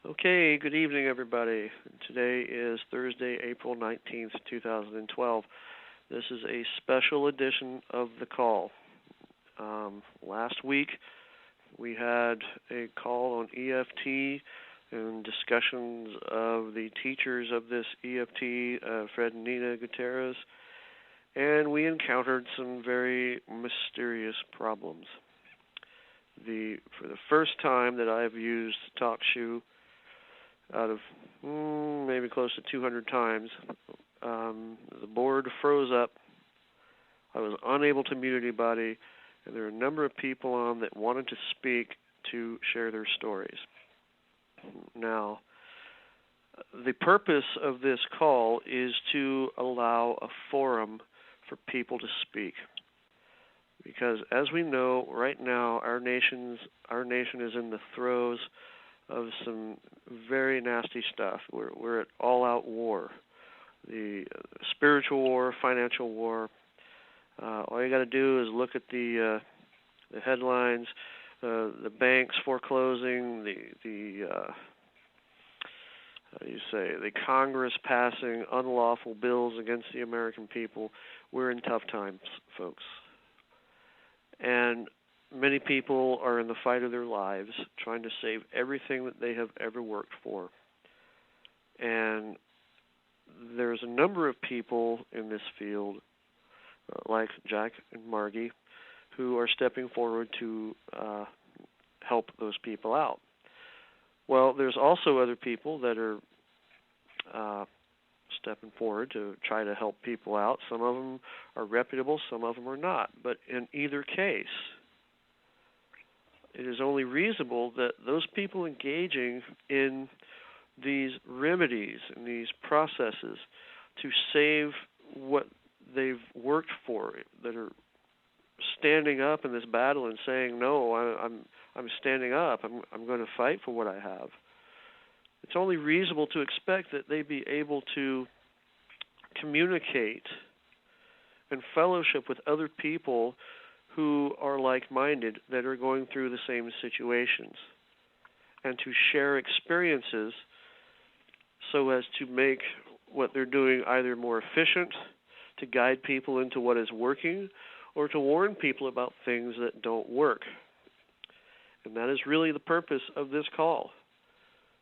Okay, good evening, everybody. Today is Thursday, April 19th, 2012. This is a special edition of the call. Last week, we had a call on EFT and discussions of the teachers of this EFT, Fred and Nina Gutierrez, and we encountered some very mysterious problems. For the first time that I've used TalkShoe, out of maybe close to 200 times, the board froze up. I was unable to mute anybody, and there were a number of people on that wanted to speak to share their stories. Now, the purpose of this call is to allow a forum for people to speak. Because as we know, right now, our nation is in the throes of some very nasty stuff. We're at all-out war, the spiritual war, financial war. All you got to do is look at the headlines, the banks foreclosing, the Congress passing unlawful bills against the American people. We're in tough times, folks. And many people are in the fight of their lives, trying to save everything that they have ever worked for. And there's a number of people in this field, like Jack and Margie, who are stepping forward to help those people out. Well, there's also other people that are stepping forward to try to help people out. Some of them are reputable, some of them are not. But in either case, it is only reasonable that those people engaging in these remedies and these processes to save what they've worked for, that are standing up in this battle and saying, no, I'm standing up, I'm going to fight for what I have. It's only reasonable to expect that they be able to communicate and fellowship with other people who are like-minded, that are going through the same situations, and to share experiences so as to make what they're doing either more efficient, to guide people into what is working, or to warn people about things that don't work. And that is really the purpose of this call,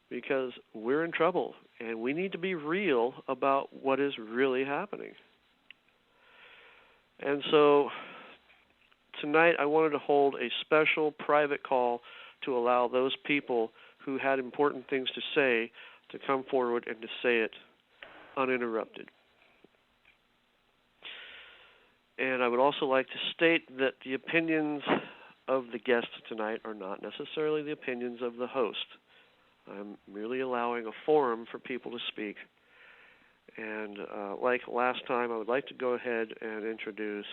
because we're in trouble, and we need to be real about what is really happening. And so tonight I wanted to hold a special private call to allow those people who had important things to say to come forward and to say it uninterrupted. And I would also like to state that the opinions of the guests tonight are not necessarily the opinions of the host. I'm merely allowing a forum for people to speak. And like last time, I would like to go ahead and introduce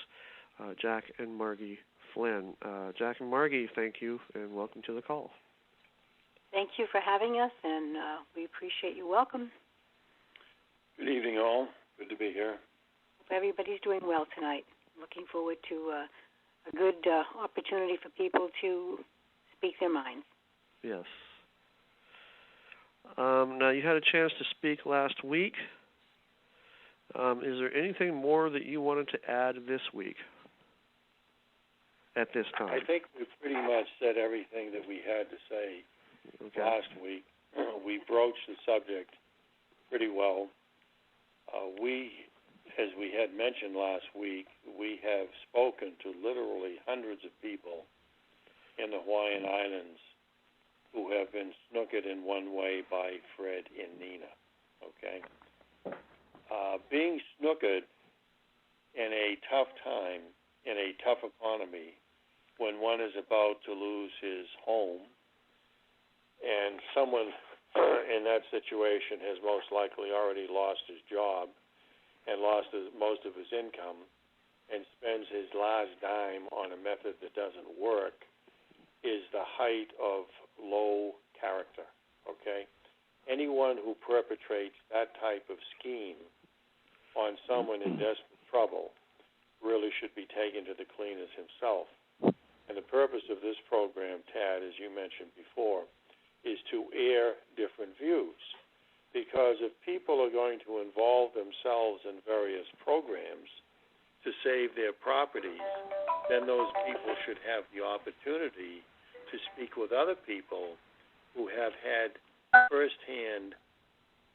Jack and Margie Flynn. Jack and Margie, thank you, and welcome to the call. Thank you for having us, and we appreciate you. Welcome. Good evening, all. Good to be here. Hope everybody's doing well tonight. Looking forward to a good opportunity for people to speak their minds. Yes. Now, you had a chance to speak last week. Is there anything more that you wanted to add this week at this time? I think we pretty much said everything that we had to say last week. We broached the subject pretty well. As we had mentioned last week, we have spoken to literally hundreds of people in the Hawaiian Islands who have been snookered in one way by Fred and Nina, okay? Being snookered in a tough time, in a tough economy, when one is about to lose his home, and someone in that situation has most likely already lost his job and lost most of his income and spends his last dime on a method that doesn't work, is the height of low character, okay? Anyone who perpetrates that type of scheme on someone in desperate trouble really should be taken to the cleaners himself. And the purpose of this program, Tad, as you mentioned before, is to air different views. Because if people are going to involve themselves in various programs to save their properties, then those people should have the opportunity to speak with other people who have had firsthand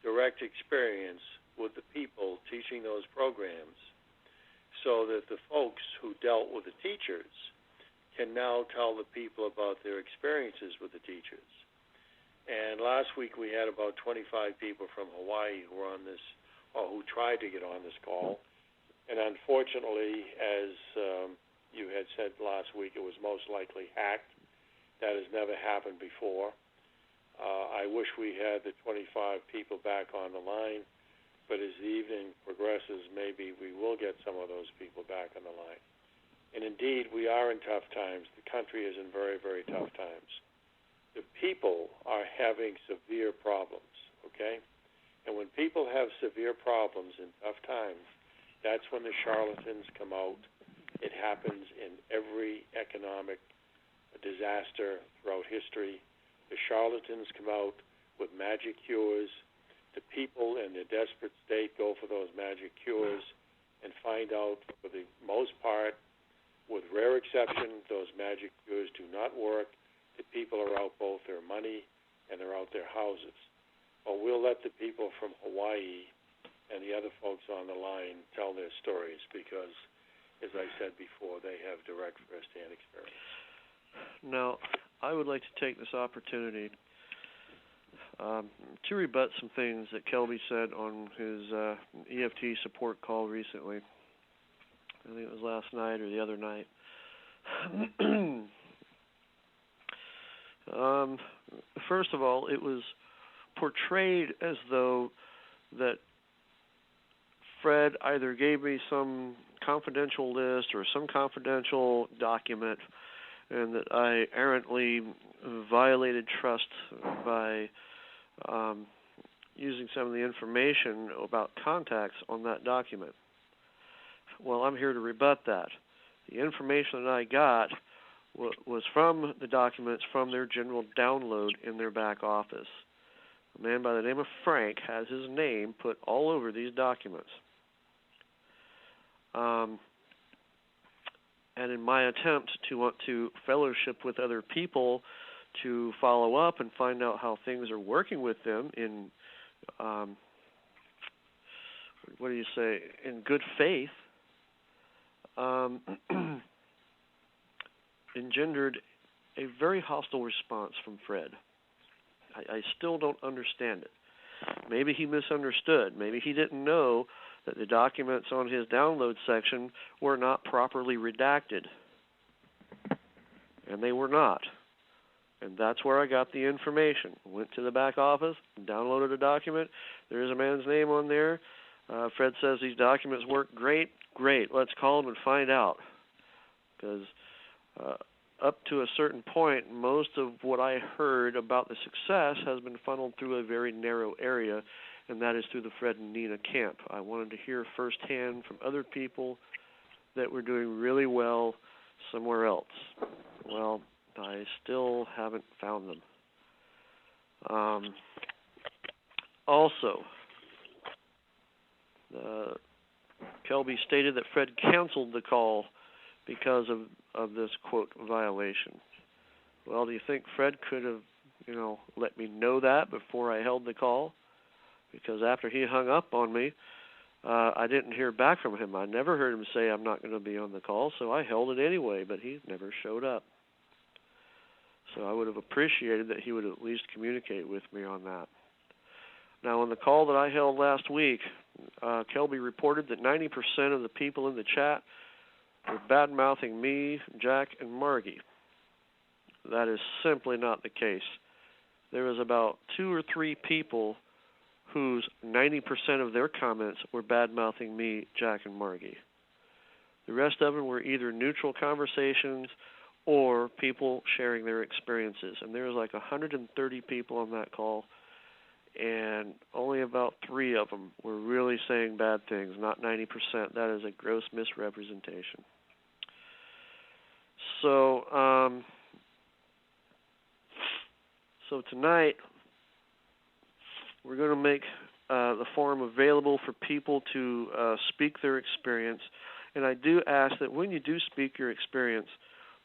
direct experience with the people teaching those programs, so that the folks who dealt with the teachers can now tell the people about their experiences with the teachers. And last week we had about 25 people from Hawaii who were on this, or who tried to get on this call. And unfortunately, as you had said last week, it was most likely hacked. That has never happened before. I wish we had the 25 people back on the line, but as the evening progresses, maybe we will get some of those people back on the line. And indeed, we are in tough times. The country is in very, very tough times. The people are having severe problems, okay? And when people have severe problems in tough times, that's when the charlatans come out. It happens in every economic disaster throughout history. The charlatans come out with magic cures. The people in a desperate state go for those magic cures and find out, for the most part, with rare exception, those magic cures do not work. The people are out both their money and they're out their houses. But we'll let the people from Hawaii and the other folks on the line tell their stories because, as I said before, they have direct first-hand experience. Now, I would like to take this opportunity to rebut some things that Kelby said on his EFT support call recently. I think it was last night or the other night. First of all, it was portrayed as though that Fred either gave me some confidential list or some confidential document, and that I errantly violated trust by using some of the information about contacts on that document. Well, I'm here to rebut that. The information that I got was from the documents from their general download in their back office. A man by the name of Frank has his name put all over these documents. And in my attempt to want to fellowship with other people to follow up and find out how things are working with them in, in good faith, engendered a very hostile response from Fred. I still don't understand it. Maybe he misunderstood. Maybe he didn't know that the documents on his download section were not properly redacted. And they were not. And that's where I got the information. Went to the back office, downloaded a document. There is a man's name on there. Fred says these documents work great. Great. Let's call him and find out. Because up to a certain point, most of what I heard about the success has been funneled through a very narrow area, and that is through the Fred and Nina camp. I wanted to hear firsthand from other people that were doing really well somewhere else. Well, I still haven't found them. Also, Kelby stated that Fred canceled the call because of this, quote, violation. Well, do you think Fred could have, let me know that before I held the call? Because after he hung up on me, I didn't hear back from him. I never heard him say, I'm not going to be on the call, so I held it anyway, but he never showed up. So I would have appreciated that he would at least communicate with me on that. Now, on the call that I held last week, Kelby reported that 90% of the people in the chat were bad-mouthing me, Jack, and Margie. That is simply not the case. There was about 2 or 3 people whose 90% of their comments were bad-mouthing me, Jack, and Margie. The rest of them were either neutral conversations or people sharing their experiences. And there was like 130 people on that call, and only about 3 of them were really saying bad things, not 90%. That is a gross misrepresentation. So, So tonight, we're going to make the forum available for people to speak their experience. And I do ask that when you do speak your experience,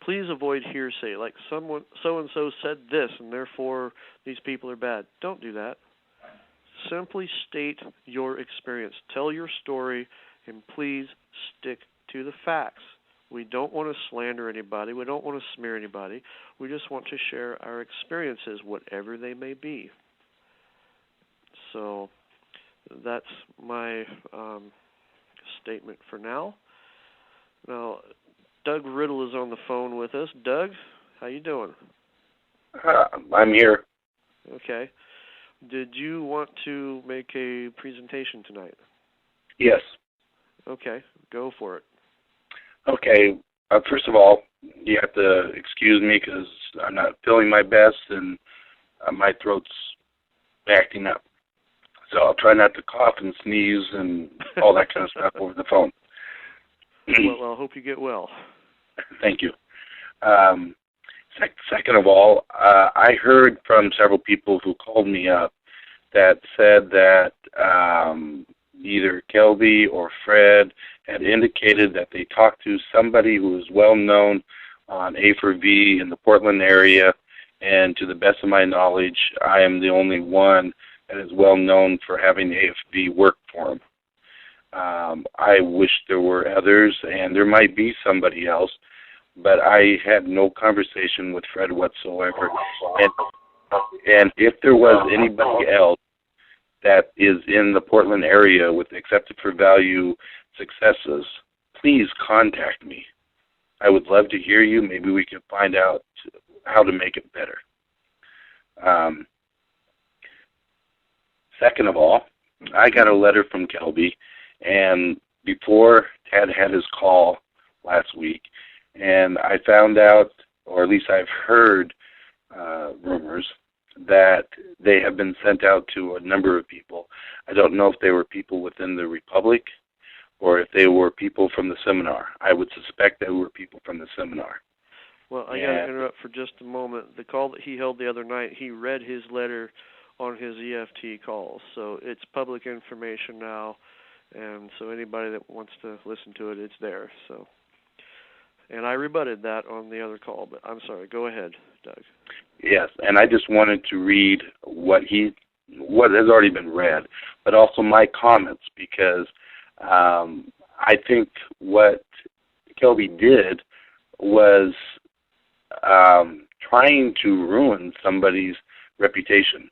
please avoid hearsay, like someone so-and-so said this, and therefore these people are bad. Don't do that. Simply state your experience. Tell your story, and please stick to the facts. We don't want to slander anybody. We don't want to smear anybody. We just want to share our experiences, whatever they may be. So that's my statement for now. Now, Doug Riddle is on the phone with us. Doug, how you doing? I'm here. Okay. Did you want to make a presentation tonight? Yes. Okay, go for it. Okay. First of all, you have to excuse me because I'm not feeling my best and my throat's acting up. So I'll try not to cough and sneeze and all that kind of stuff over the phone. Well, I hope you get well. Thank you. Second of all, I heard from several people who called me up that said that either Kelby or Fred had indicated that they talked to somebody who is well known on A4V in the Portland area, and to the best of my knowledge, I am the only one that is well known for having AFV work for him. I wish there were others, and there might be somebody else, but I had no conversation with Fred whatsoever. And if there was anybody else that is in the Portland area with accepted for value successes, please contact me. I would love to hear you. Maybe we could find out how to make it better. Second of all, I got a letter from Kelby, and before Ted had his call last week, and I found out, or at least I've heard rumors, that they have been sent out to a number of people. I don't know if they were people within the Republic or if they were people from the seminar. I would suspect they were people from the seminar. Well, I got to interrupt for just a moment. The call that he held the other night, he read his letter on his EFT calls. So it's public information now, and so anybody that wants to listen to it, it's there. So, and I rebutted that on the other call, but I'm sorry. Go ahead, Doug. Yes, and I just wanted to read what has already been read, but also my comments, because I think what Kelby did was trying to ruin somebody's reputation,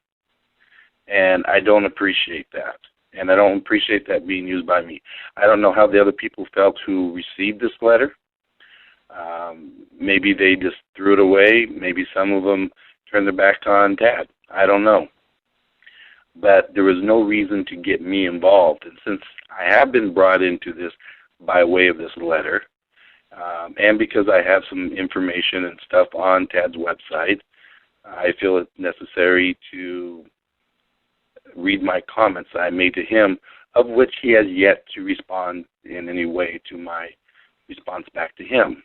and I don't appreciate that, and I don't appreciate that being used by me. I don't know how the other people felt who received this letter. Maybe they just threw it away. Maybe some of them turned their back on Tad. I don't know. But there was no reason to get me involved. And since I have been brought into this by way of this letter, and because I have some information and stuff on Tad's website, I feel it necessary to read my comments I made to him, of which he has yet to respond in any way to my response back to him.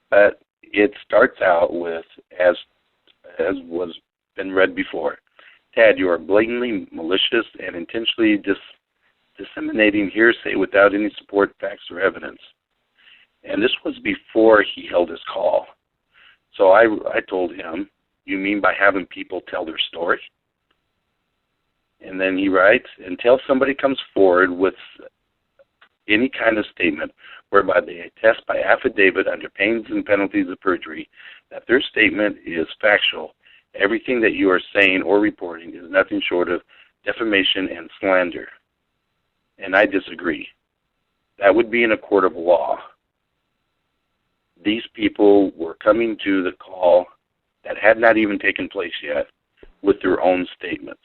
But it starts out with, as was been read before, Tad, you are blatantly malicious and intentionally disseminating hearsay without any support, facts, or evidence. And this was before he held his call. So I told him, you mean by having people tell their story? And then he writes, until somebody comes forward with any kind of statement whereby they attest by affidavit under pains and penalties of perjury that their statement is factual, everything that you are saying or reporting is nothing short of defamation and slander. And I disagree. That would be in a court of law. These people were coming to the call that had not even taken place yet with their own statements.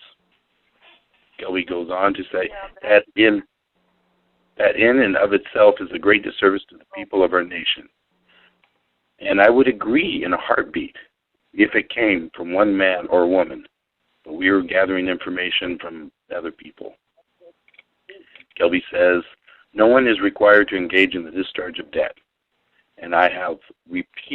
Kelly goes on to say that in and of itself is a great disservice to the people of our nation. And I would agree in a heartbeat if it came from one man or woman, but we were gathering information from other people. Kelby says, no one is required to engage in the discharge of debt. And I have repeated